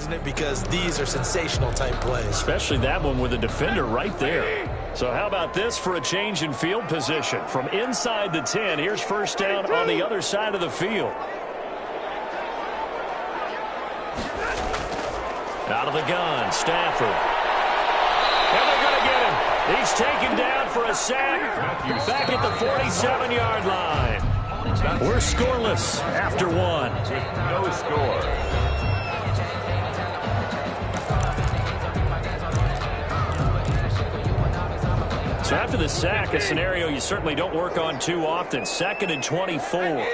doesn't it? Because these are sensational type plays. Especially that one with the defender right there. So how about this for a change in field position? From inside the 10, here's first down on the other side of the field. Out of the gun, Stafford. And they're going to get him. He's taken down for a sack back at the 47-yard line. We're scoreless after one. No score. So after the sack, a scenario you certainly don't work on too often. 2nd and 24.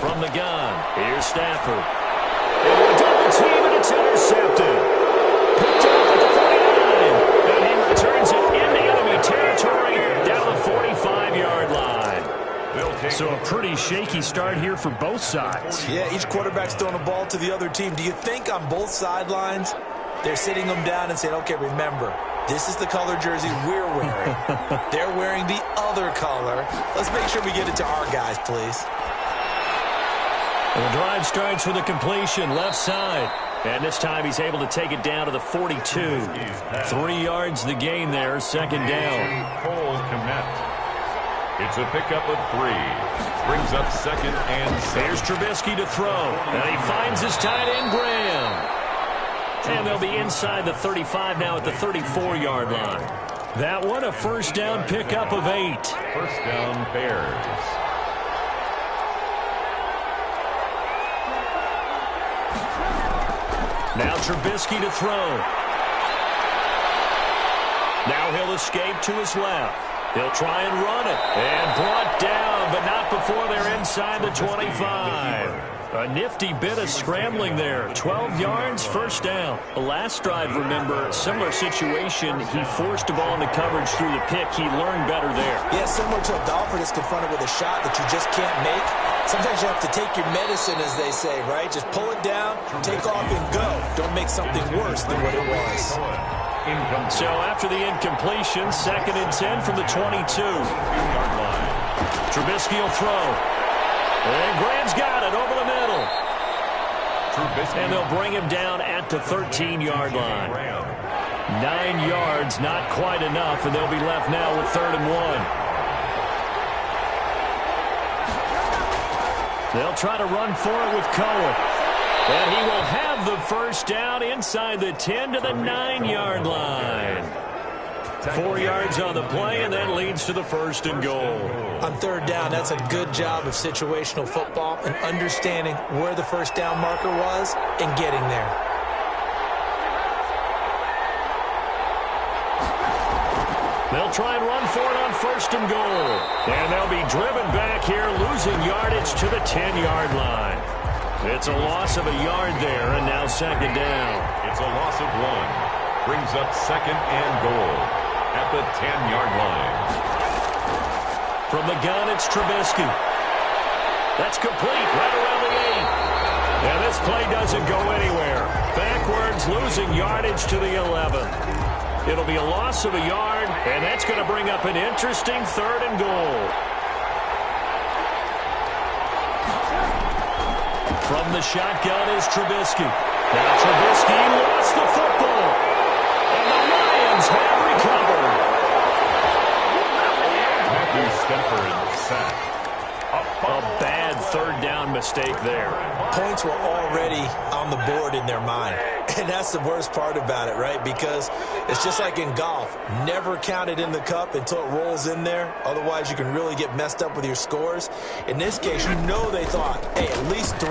From the gun, here's Stafford. And double team, and it's intercepted. Picked off at the 49. And he returns it into enemy territory down the 45-yard line. So a pretty shaky start here for both sides. Yeah, each quarterback's throwing a ball to the other team. Do you think on both sidelines they're sitting them down and saying, okay, remember, this is the color jersey we're wearing. They're wearing the other color. Let's make sure we get it to our guys, please. The drive starts with a completion left side. And this time he's able to take it down to the 42. 3 yards the gain there, second down. Cole Kmet. It's a pickup of 3. Brings up 2nd and 6. Here's Trubisky to throw. And he finds his tight end, Graham. And they'll be inside the 35 now at the 34-yard line. That one a first down pickup of 8. First down, Bears. Now Trubisky to throw. Now he'll escape to his left. He'll try and run it. And brought down, but not before they're inside the 25. A nifty bit of scrambling there. 12 yards, first down. The last drive, remember, similar situation. He forced the ball into coverage through the pick. He learned better there. Yeah, similar to a golfer that's confronted with a shot that you just can't make. Sometimes you have to take your medicine, as they say, right? Just pull it down, take off, and go. Don't make something worse than what it was. So after the incompletion, 2nd and 10 from the 22. Trubisky will throw. And Graham's got it over the middle. And they'll bring him down at the 13-yard line. 9 yards, not quite enough, and they'll be left now with 3rd and 1. They'll try to run for it with Cohen. And he will have the first down inside the 10 to the 9-yard line. 4 yards on the play, and that leads to the 1st and goal. On 3rd down, that's a good job of situational football and understanding where the first down marker was and getting there. They'll try and run for it on 1st and goal. And they'll be driven back here, losing yardage to the 10-yard line. It's a loss of a yard there, and now 2nd down. It's a loss of 1. Brings up 2nd and goal at the 10-yard line. From the gun, it's Trubisky. That's complete right around the 8. And this play doesn't go anywhere. Backwards, losing yardage to the 11. It'll be a loss of a yard, and that's going to bring up an interesting 3rd and goal. From the shotgun is Trubisky. Now Trubisky lost the football. And the Lions have recovered. Matthew Stafford sack. A bad 3rd down mistake there. Points were already on the board in their mind. And that's the worst part about it, right? Because it's just like in golf. Never count it in the cup until it rolls in there. Otherwise, you can really get messed up with your scores. In this case, you know they thought, hey, at least 3,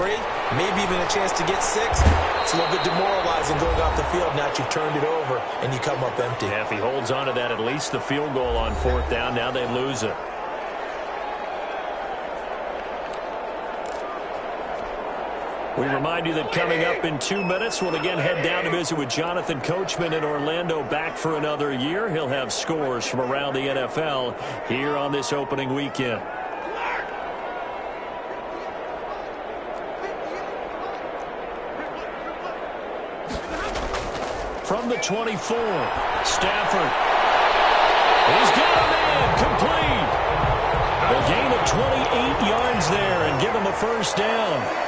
maybe even a chance to get 6. It's a little bit demoralizing going off the field. Now that you've turned it over and you come up empty. Yeah, if he holds on to that, at least the field goal on 4th down. Now they lose it. We remind you that coming up in 2 minutes, we'll again head down to visit with Jonathan Coachman in Orlando, back for another year. He'll have scores from around the NFL here on this opening weekend. 24. Stafford. He's got him in. Complete. A gain of 28 yards there and give him a first down.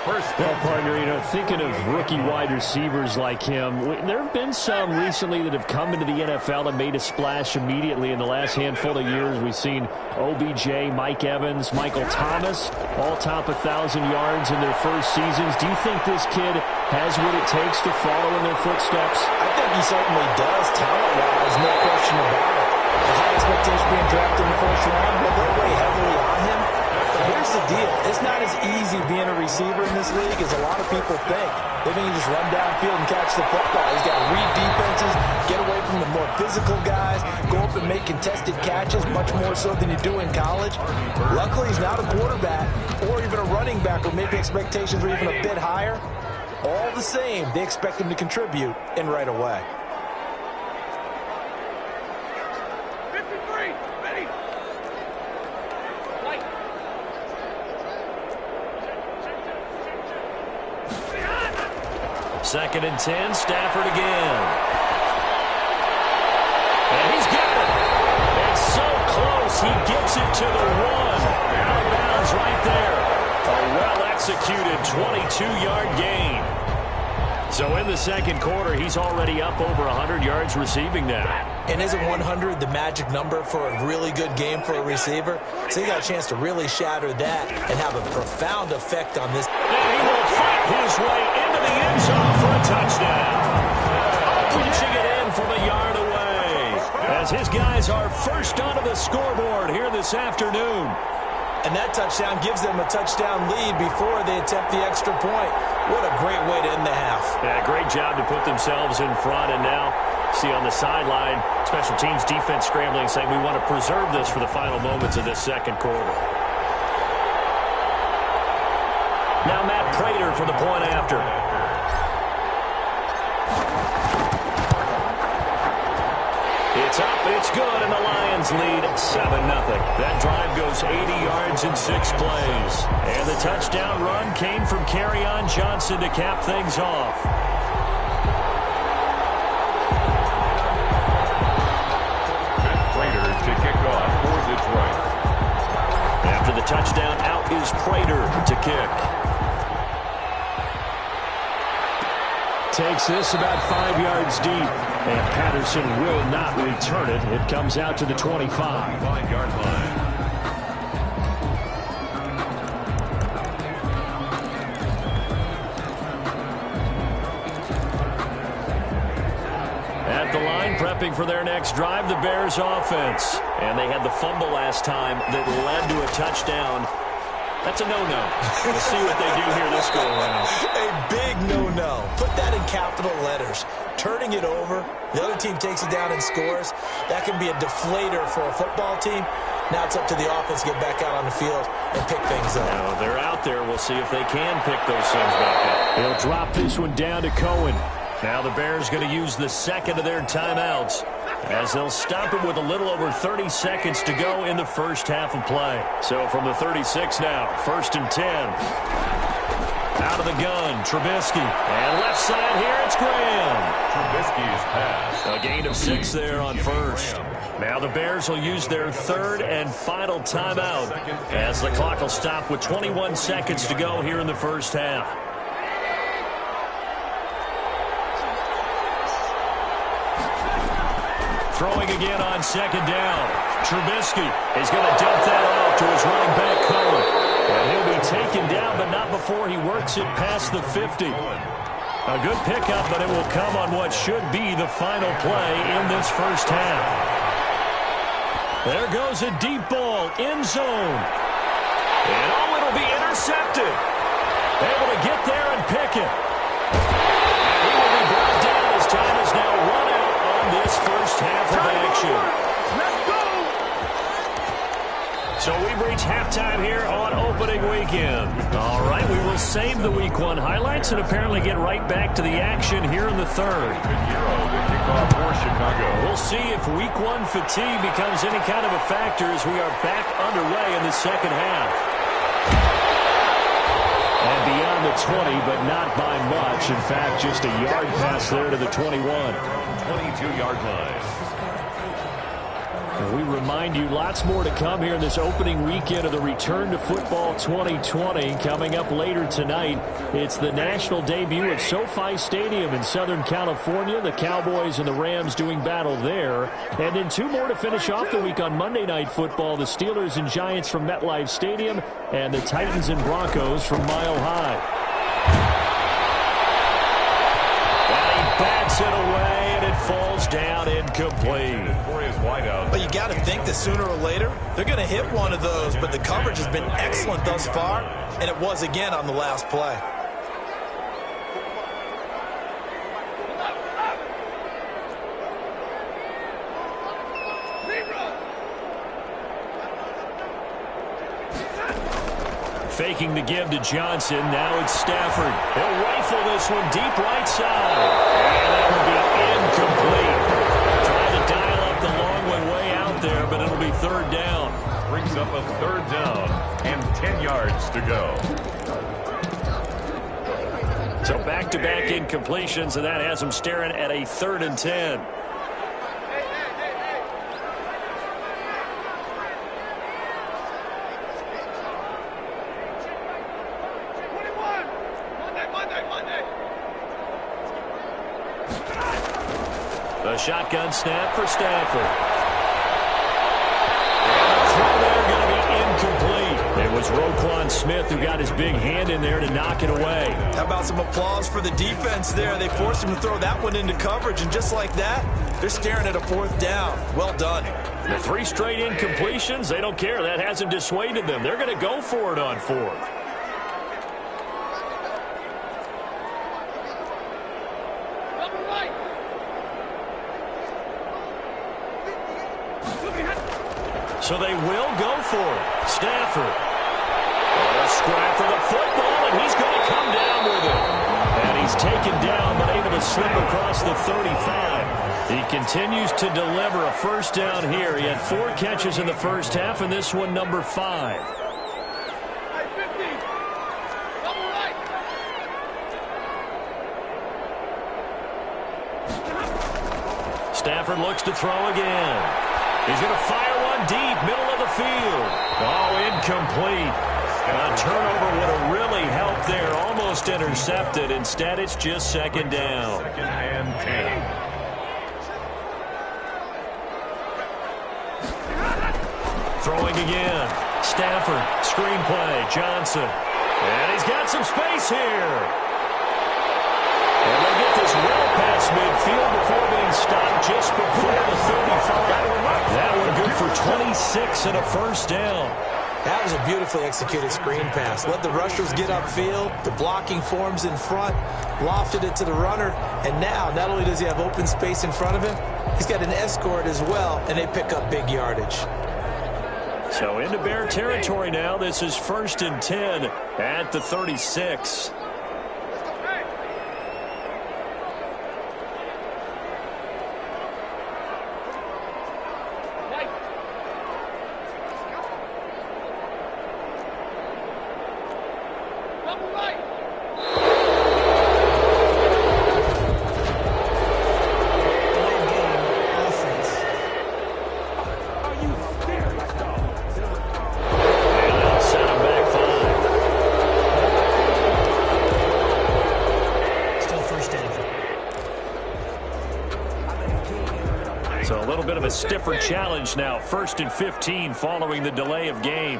Well, partner, thinking of rookie wide receivers like him, there have been some recently that have come into the NFL and made a splash immediately in the last handful of years. We've seen OBJ, Mike Evans, Michael Thomas, all top 1,000 yards in their first seasons. Do you think this kid has what it takes to follow in their footsteps? I think he certainly does, talent-wise, no question about it. The high expectation being drafted in the first round, but they'll weigh heavily on him. Here's the deal. It's not as easy being a receiver in this league as a lot of people think. They think you just run downfield and catch the football. He's got to read defenses, get away from the more physical guys, go up and make contested catches, much more so than you do in college. Luckily, he's not a quarterback or even a running back where maybe expectations are even a bit higher. All the same, they expect him to contribute and right away. Second and 10, Stafford again. And he's got it. It's so close, he gets it to the 1. Out of bounds right there. A well-executed 22-yard gain. So in the second quarter, he's already up over 100 yards receiving now. And isn't 100 the magic number for a really good game for a receiver? So he got a chance to really shatter that and have a profound effect on this. And he will fight his way into the end zone for a touchdown. Punching it in from a yard away. As his guys are first onto the scoreboard here this afternoon. And that touchdown gives them a touchdown lead before they attempt the extra point. What a great way to end the half. Yeah, great job to put themselves in front. And now, see on the sideline, special teams defense scrambling, saying we want to preserve this for the final moments of this second quarter. Now Matt Prater for the point after. It's up, it's good, and the Lions lead 7-0. That drive goes 80 yards in 6 plays. And the touchdown run came from Kerryon Johnson to cap things off. Prater to kick off for Detroit. After the touchdown, out is Prater to kick. Takes this about 5 yards deep, and Patterson will not return it. It comes out to the 25. 5-yard line. At the line, prepping for their next drive, the Bears offense. And they had the fumble last time that led to a touchdown. That's a no-no. We'll see what they do here this go around. A big no-no. Put that in capital letters. Turning it over, the other team takes it down and scores. That can be a deflator for a football team. Now it's up to the offense to get back out on the field and pick things up. Now, they're out there. We'll see if they can pick those things back up. They'll drop this one down to Cohen. Now the Bears going to use the second of their timeouts, as they'll stop it with a little over 30 seconds to go in the first half of play. So from the 36 now, 1st and 10. Out of the gun, Trubisky. And left side here, it's Graham. Trubisky's pass. A gain of 6 there on first. Now the Bears will use their third and final timeout, as the clock will stop with 21 seconds to go here in the first half. Throwing again on second down. Trubisky is going to dump that off to his running back, Cohen. And he'll be taken down, but not before he works it past the 50. A good pickup, but it will come on what should be the final play in this first half. There goes a deep ball, end zone. And oh, it'll be intercepted. Able to get there and pick it. And he will be brought down as time is now run out on this first half of action. Let's go! So we've reached halftime here on opening weekend. All right, we will save the Week 1 highlights and apparently get right back to the action here in the third. Kickoff for Chicago. We'll see if Week 1 fatigue becomes any kind of a factor as we are back underway in the second half. And beyond the 20, but not by much. In fact, just a yard pass there to the 21. 22-yard line. And we remind you, lots more to come here in this opening weekend of the Return to Football 2020. Coming up later tonight, it's the national debut at SoFi Stadium in Southern California. The Cowboys and the Rams doing battle there. And then two more to finish off the week on Monday Night Football. The Steelers and Giants from MetLife Stadium and the Titans and Broncos from Mile High. And he bats it away, and it falls down incomplete. But you got to think that sooner or later, they're going to hit one of those. But the coverage has been excellent thus far, and it was again on the last play. Faking the give to Johnson. Now it's Stafford. He'll rifle this one deep right side. And that will be incomplete. Trying to dial up the long way out there, but it'll be third down. Brings up a third down and 10 yards to go. So back-to-back incompletions, and that has him staring at a 3rd and 10. The shotgun snap for Stafford. And the throw there going to be incomplete. It was Roquan Smith who got his big hand in there to knock it away. How about some applause for the defense there? They forced him to throw that one into coverage, and just like that, they're staring at a 4th down. Well done. The 3 straight incompletions, they don't care. That hasn't dissuaded them. They're going to go for it on 4th. So they will go for it. Stafford. A scrap for the football, and he's going to come down with it. And he's taken down, but able to slip across the 35. He continues to deliver a first down here. He had 4 catches in the first half, and this one number 5. Stafford looks to throw again. He's going to fire one deep, middle of the field. Oh, incomplete. A turnover would have really helped there. Almost intercepted. Instead, it's just 2nd down. 2nd and 10. Throwing again. Stafford, screenplay, Johnson. And he's got some space here. And they get this well past midfield before being stopped just before the 35. That one good for 26 and a first down. That was a beautifully executed screen pass. Let the rushers get upfield. The blocking forms in front. Lofted it to the runner. And now, not only does he have open space in front of him, he's got an escort as well, and they pick up big yardage. So into Bear territory now. This is 1st and 10 at the 36. A stiffer challenge now. 1st and 15 following the delay of game.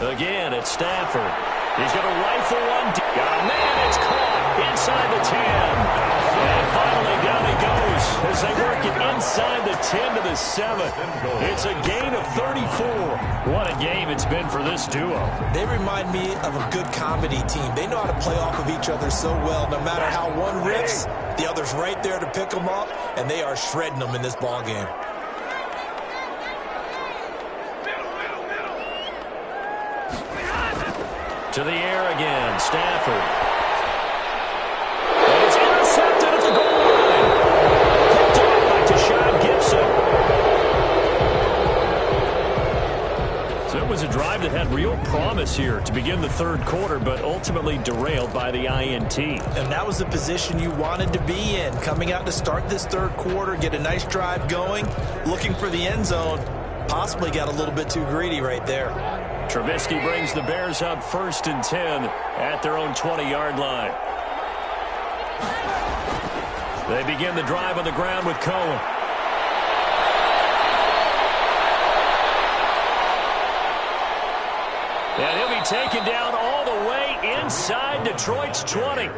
Again, it's Stafford. He's going to rifle one. Got a man. It's caught inside the 10. And finally down he goes as they work it inside the 10 to the 7. It's a gain of 34. What a game it's been for this duo. They remind me of a good comedy team. They know how to play off of each other so well. No matter how one riffs, the other's right there to pick them up, and they are shredding them in this ball game. To the air again, Stafford. And it's intercepted at the goal line. Picked up by Tashawn Gibson. was a drive that had real promise here to begin the third quarter, but ultimately derailed by the INT. And that was the position you wanted to be in, coming out to start this third quarter, get a nice drive going, looking for the end zone. Possibly got a little bit too greedy right there. Trubisky brings the Bears up 1st and 10 at their own 20-yard line. They begin the drive on the ground with Cohen. And he'll be taken down all the way inside Detroit's 20.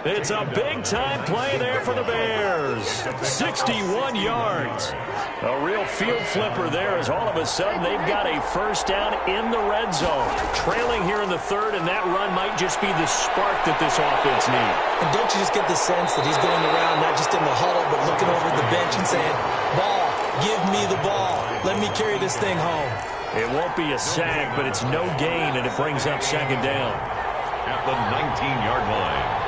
It's a big-time play there for the Bears. 61 yards. A real field flipper there as all of a sudden they've got a first down in the red zone. Trailing here in the third, and that run might just be the spark that this offense needs. And don't you just get the sense that he's going around not just in the huddle but looking over at the bench and saying, ball, give me the ball. Let me carry this thing home. It won't be a sack, but it's no gain, and it brings up second down. At the 19-yard line.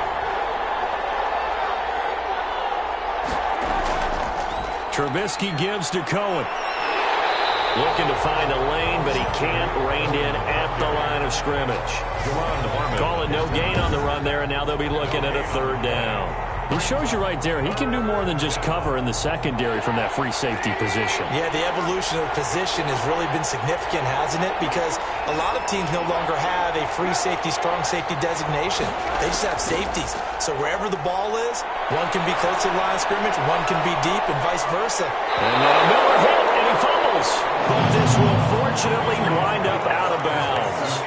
Trubisky gives to Cohen. Looking to find a lane, but he can't. Reined in at the line of scrimmage. Calling no gain on the run there, and now they'll be looking at a third down. He shows you right there, he can do more than just cover in the secondary from that free safety position. Yeah, the evolution of position has really been significant, hasn't it? Because a lot of teams no longer have a free safety, strong safety designation. They just have safeties. So wherever the ball is, one can be close to the line of scrimmage, one can be deep, and vice versa. And Miller hit, and he fumbles. But this will fortunately wind up out of bounds.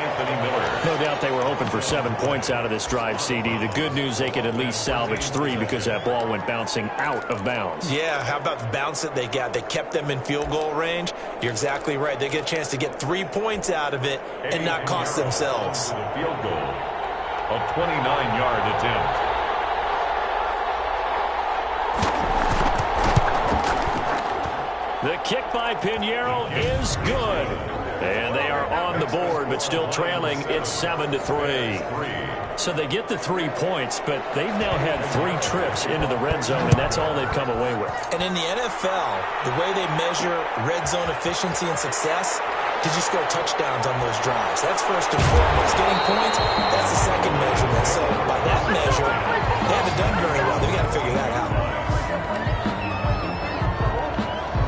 No doubt they were hoping for 7 points out of this drive, CD. The good news, they could at least salvage 3 because that ball went bouncing out of bounds. Yeah, how about the bounce that they got? They kept them in field goal range. You're exactly right. They get a chance to get 3 points out of it and not cost themselves. Field goal. A 29-yard attempt. The kick by Pinheiro is good. And they are on the board, but still trailing. It's 7-3. So they get the 3 points, but they've now had 3 trips into the red zone, and that's all they've come away with. And in the NFL, the way they measure red zone efficiency and success, did you score touchdowns on those drives? That's first and foremost. Getting points, that's the second measurement. So by that measure, they haven't done very well. They've got to figure that out.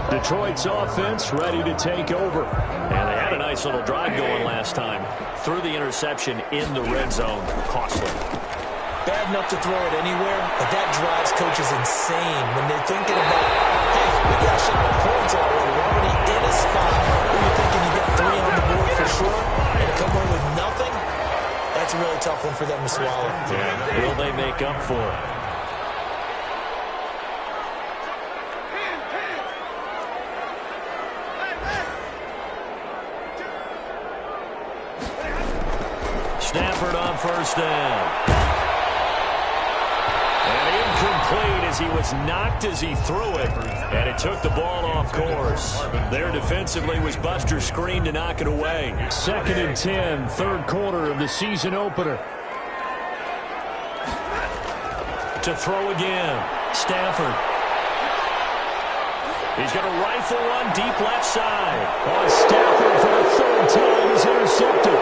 Detroit's offense ready to take over. And they had a nice little drive going last time. Threw the interception in the red zone. Costly. Bad enough to throw it anywhere, but that drives coaches insane when they're thinking about, hey, we got a shot at points already. We're already in a spot where you're thinking you get 3 on the board for sure, and to come away with nothing, that's a really tough one for them to swallow. Yeah. Will they make up for it? Stafford on first down. And incomplete as he was knocked as he threw it. And it took the ball off course. There defensively was Buster's screen to knock it away. 2nd and 10, third quarter of the season opener. To throw again. Stafford. He's going to rifle one deep left side. On Stafford for the 3rd time is intercepted.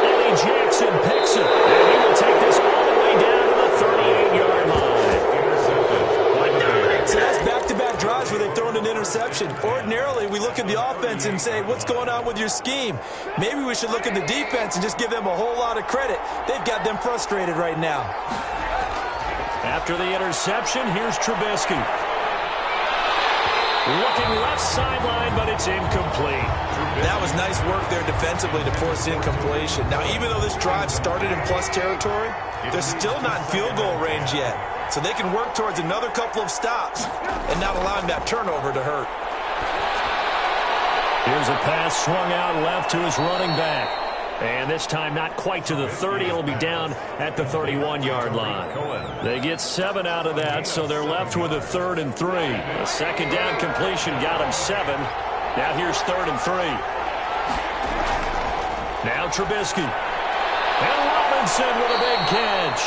Eddie Jackson picks it, and he will take this all the way down to the 38-yard line. So that's back-to-back drives where they've thrown an interception. Ordinarily, we look at the offense and say, what's going on with your scheme? Maybe we should look at the defense and just give them a whole lot of credit. They've got them frustrated right now. After the interception, here's Trubisky. Looking left sideline, but it's incomplete. That was nice work there defensively to force incompletion. Now, even though this drive started in plus territory, they're still not in field goal range yet. So they can work towards another couple of stops and not allowing that turnover to hurt. Here's a pass swung out left to his running back. And this time not quite to the 30. It'll be down at the 31-yard line. They get 7 out of that, so they're left with a 3rd and 3. A second down completion got him 7. Now here's 3rd and 3. Now Trubisky. And Robinson with a big catch.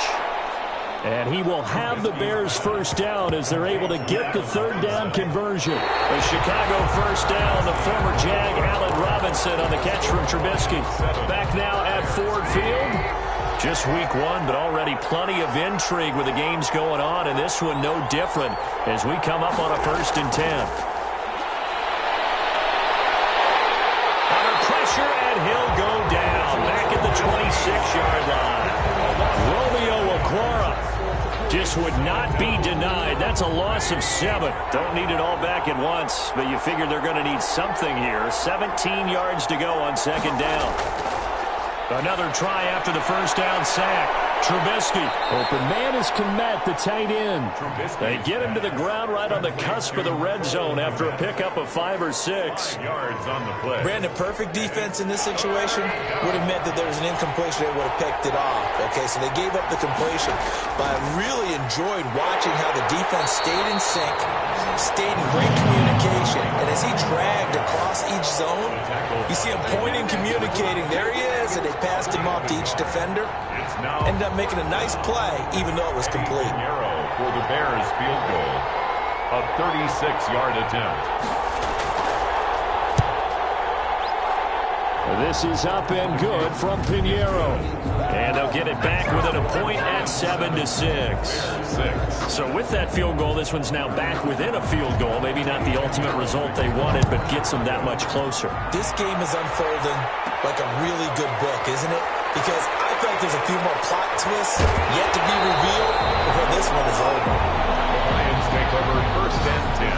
And he will have the Bears first down as they're able to get the third down conversion. A Chicago first down, the former Jag Allen Robinson on the catch from Trubisky. Back now at Ford Field. Just week one, but already plenty of intrigue with the games going on, and this one no different as we come up on a 1st and 10. Under pressure, and he'll go down back at the 26-yard line. Romeo Okwara just would not be denied. That's a loss of 7. Don't need it all back at once, but you figure they're going to need something here. 17 yards to go on 2nd down. Another try after the first down sack. Trubisky. Open man is Kmet, the tight end. They get him to the ground right on the cusp of the red zone after a pickup of 5 or 6. Yards on the play. Brandon, perfect defense in this situation would have meant that there was an incompletion. They would have picked it off. Okay, so they gave up the completion. But I really enjoyed watching how the defense stayed in sync, stayed in great communication. And as he dragged across each zone, you see him pointing, communicating. There he is, and they passed him off to each defender. Ended up making a nice play, even though it was complete. Arrow for the Bears field goal. A 36-yard attempt. This is up and good from Pinheiro. And they'll get it back within a point at 7-6. So with that field goal, this one's now back within a field goal. Maybe not the ultimate result they wanted, but gets them that much closer. This game is unfolding like a really good book, isn't it? Because I feel like there's a few more plot twists yet to be revealed before this one is over. The Lions take over 1st and 10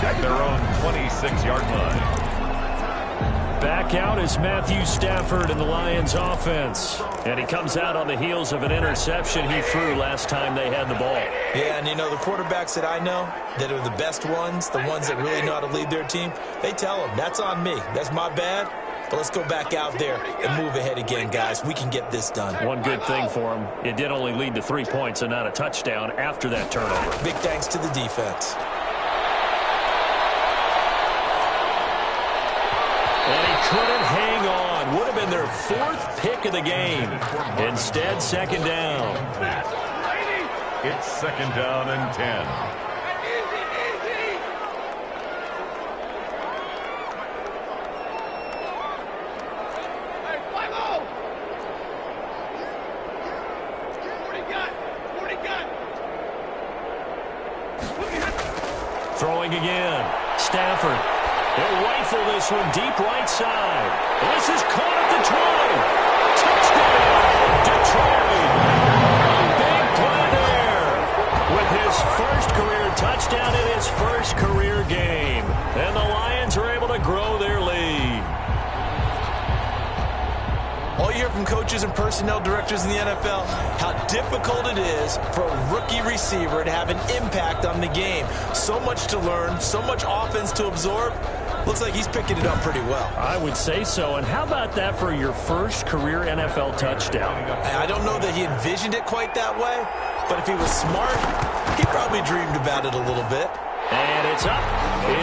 at their own 26-yard line. Back out is Matthew Stafford in the Lions offense. And he comes out on the heels of an interception he threw last time they had the ball. Yeah, and you know, the quarterbacks that I know that are the best ones, the ones that really know how to lead their team, they tell them, that's on me. That's my bad. But let's go back out there and move ahead again, guys. We can get this done. One good thing for him, it did only lead to 3 points and not a touchdown after that turnover. Big thanks to the defense. And he couldn't hang on. Would have been their 4th pick of the game. Instead, 2nd down. It's 2nd down and 10. Throwing again. Stafford. They'll rifle this one deep right side. This is caught at the 20. Touchdown, Detroit. Big play there. With his first career touchdown in his first career game. And the Lions are able to grow their lead. All you hear from coaches and personnel directors in the NFL, how difficult it is for a rookie receiver to have an impact on the game. So much to learn, so much offense to absorb. Looks like he's picking it up pretty well. I would say so. And how about that for your first career NFL touchdown? I don't know that he envisioned it quite that way, but if he was smart, he probably dreamed about it a little bit. And it's up.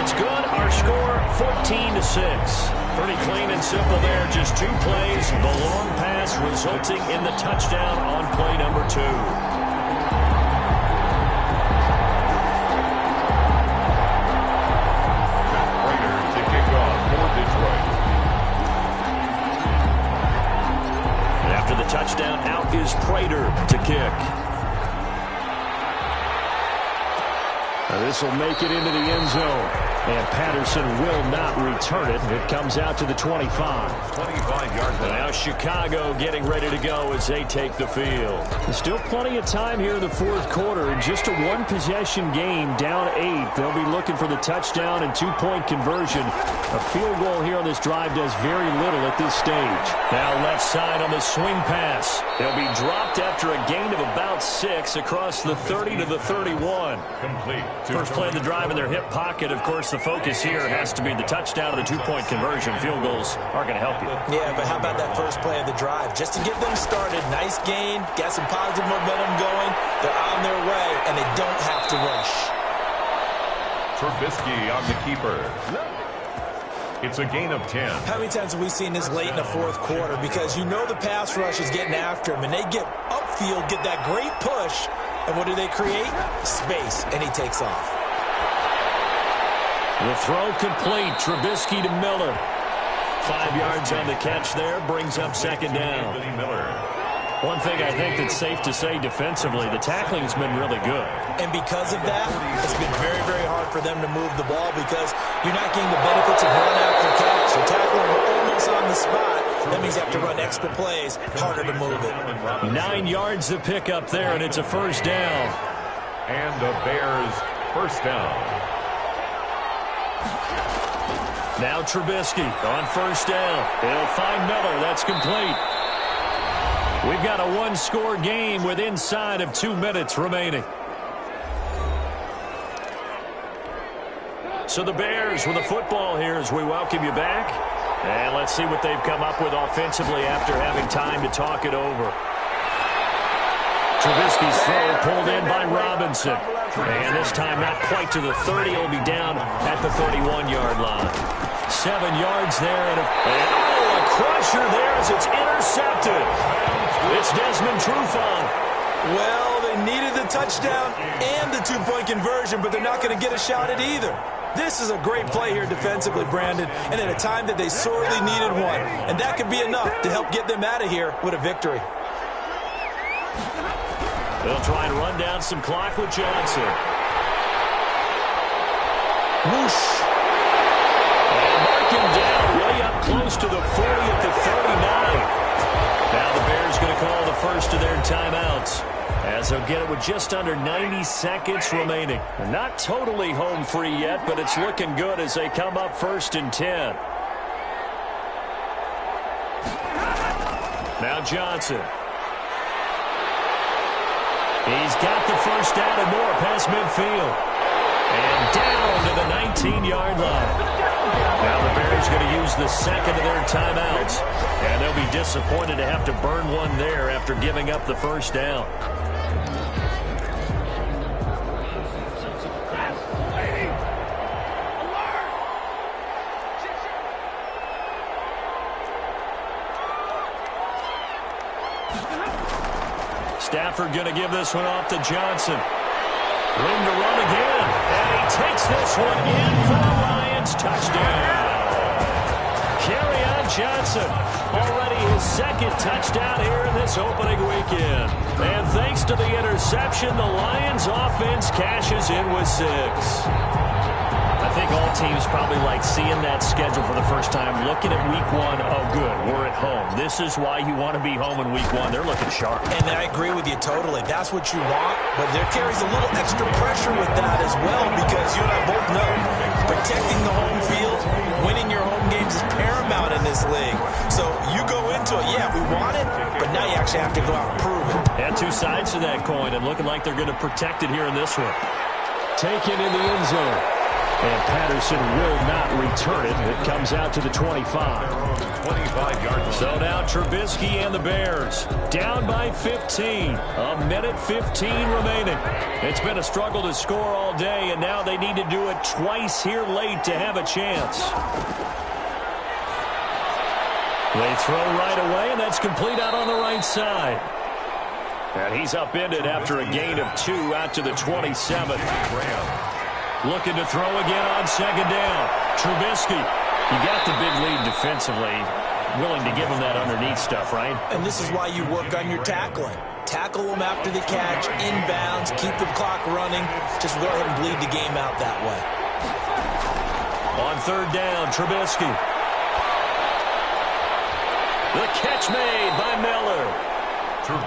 It's good. Our score, 14-6. Pretty clean and simple there. Just 2 plays. The long pass resulting in the touchdown on play number 2. Prater to kick off for Detroit. And after the touchdown, out is Prater to kick. This will make it into the end zone. And Patterson will not return it. It comes out to the 25. 25-yard line. Now Chicago getting ready to go as they take the field. There's still plenty of time here in the 4th quarter. In just a 1-possession game, down 8. They'll be looking for the touchdown and 2-point conversion. A field goal here on this drive does very little at this stage. Now left side on the swing pass. They'll be dropped after a gain of about 6 across the 30 to the 31. Complete. First play of the drive in their hip pocket. Of course, the focus here has to be the touchdown and the 2-point conversion. Field goals aren't going to help you. Yeah, but how about that first play of the drive? Just to get them started, nice gain, got some positive momentum going. They're on their way, and they don't have to rush. Trubisky on the keeper. It's a gain of 10. How many times have we seen this late in the 4th quarter? Because you know the pass rush is getting after him, and they get up midfield, get that great push, and what do they create? Space, and he takes off. The throw complete. Trubisky to Miller. 5 yards on the catch there, brings up second down. One thing I think that's safe to say defensively, the tackling's been really good. And because of that, it's been very, very hard for them to move the ball because you're not getting the benefits of run after catch. You're tackling almost on the spot. That means you have to run extra plays, harder to move it. 9 yards to pick up there, and it's a first down. And the Bears first down. Now Trubisky on first down. He'll find Miller. That's complete. We've got a one-score game with inside of 2 minutes remaining. So the Bears with the football here as we welcome you back. And let's see what they've come up with offensively after having time to talk it over. Trubisky's throw pulled in by Robinson. And this time not quite to the 30. He'll be down at the 31-yard line. 7 yards there. And a crusher there as it's intercepted. It's Desmond Trufant. Well, they needed the touchdown and the two-point conversion, but they're not going to get a shot at either. This is a great play here defensively, Brandon, and at a time that they sorely needed one. And that could be enough to help get them out of here with a victory. They'll try and run down some clock with Johnson. Whoosh. And mark him down way up close to the 40 at the 39. Now the Bears going to call the first of their timeouts as they'll get it with just under 90 seconds remaining. They're not totally home free yet, but it's looking good as they come up 1st and 10. Now Johnson. He's got the first down and more past midfield. And down to the 19-yard line. Now the Bears going to use the second of their timeouts. And they'll be disappointed to have to burn one there after giving up the first down. Stafford going to give this one off to Johnson. Room to run again. And he takes this one in for the Lions. Touchdown. Kerryon Johnson. Already his second touchdown here in this opening weekend. And thanks to the interception, the Lions offense cashes in with 6. I think all teams probably like seeing that schedule for the first time, looking at week 1. Oh, good, we're at home. This is why you want to be home in week 1. They're looking sharp. And I agree with you totally. That's what you want, but there carries a little extra pressure with that as well because you and I both know protecting the home field, winning your home games is paramount in this league. So you go into it, yeah, we want it, but now you actually have to go out and prove it. And 2 sides to that coin, and looking like they're going to protect it here in this one. Taken in the end zone. And Patterson will not return it. It comes out to the 25. 25-yard. So now Trubisky and the Bears down by 15. A minute 15 remaining. It's been a struggle to score all day, and now they need to do it twice here late to have a chance. They throw right away, and that's complete out on the right side. And he's upended after a gain of 2 out to the 27. Looking to throw again on second down. Trubisky, you got the big lead defensively. Willing to give him that underneath stuff, right? And this is why you work on your tackling. Tackle them after the catch, inbounds, keep the clock running. Just go ahead and bleed the game out that way. On third down, Trubisky. The catch made by Miller.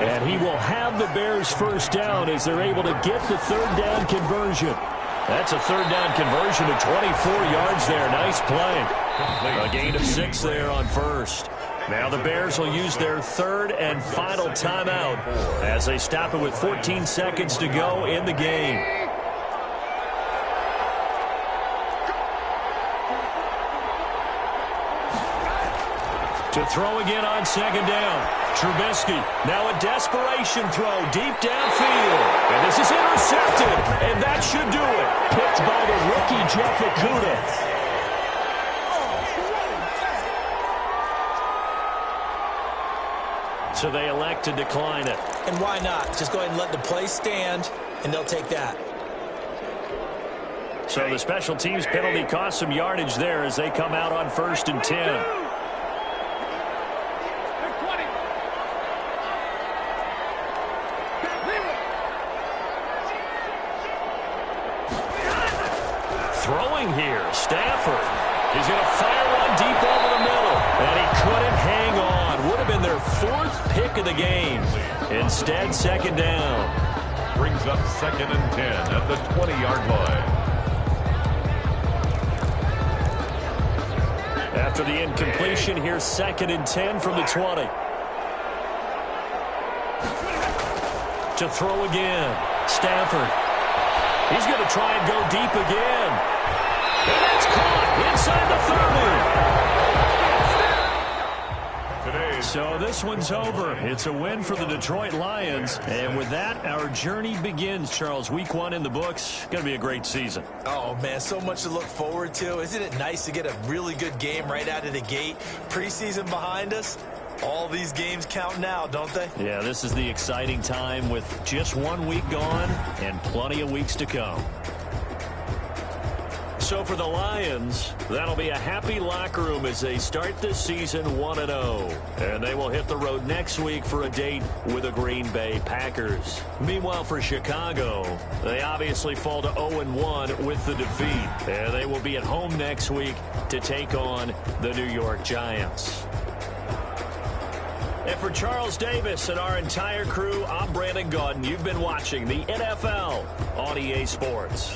And he will have the Bears first down as they're able to get the third down conversion. That's a third down conversion of 24 yards there. Nice play. A gain of 6 there on first. Now the Bears will use their third and final timeout as they stop it with 14 seconds to go in the game. To throw again on second down. Trubisky, now a desperation throw deep downfield. And this is intercepted, and that should do it. Picked by the rookie, Jeff Okudah. So they elect to decline it. And why not? Just go ahead and let the play stand, and they'll take that. So the special teams penalty cost some yardage there as they come out on 1st and 10. Throwing here, Stafford. He's going to fire one deep over the middle. And he couldn't hang on. Would have been their 4th pick of the game. Instead, 2nd down. Brings up 2nd and 10 at the 20-yard line. After the incompletion, here's 2nd and 10 from the 20. To throw again. Stafford. He's going to try and go deep again. And that's caught inside the 30. So this one's over. It's a win for the Detroit Lions. And with that, our journey begins, Charles. Week 1 in the books. Going to be a great season. Oh, man, so much to look forward to. Isn't it nice to get a really good game right out of the gate? Preseason behind us. All these games count now, don't they? Yeah, this is the exciting time with just 1 week gone and plenty of weeks to come. So for the Lions, that'll be a happy locker room as they start this season 1-0. And they will hit the road next week for a date with the Green Bay Packers. Meanwhile, for Chicago, they obviously fall to 0-1 with the defeat. And they will be at home next week to take on the New York Giants. And for Charles Davis and our entire crew, I'm Brandon Gaudin. You've been watching the NFL on EA Sports.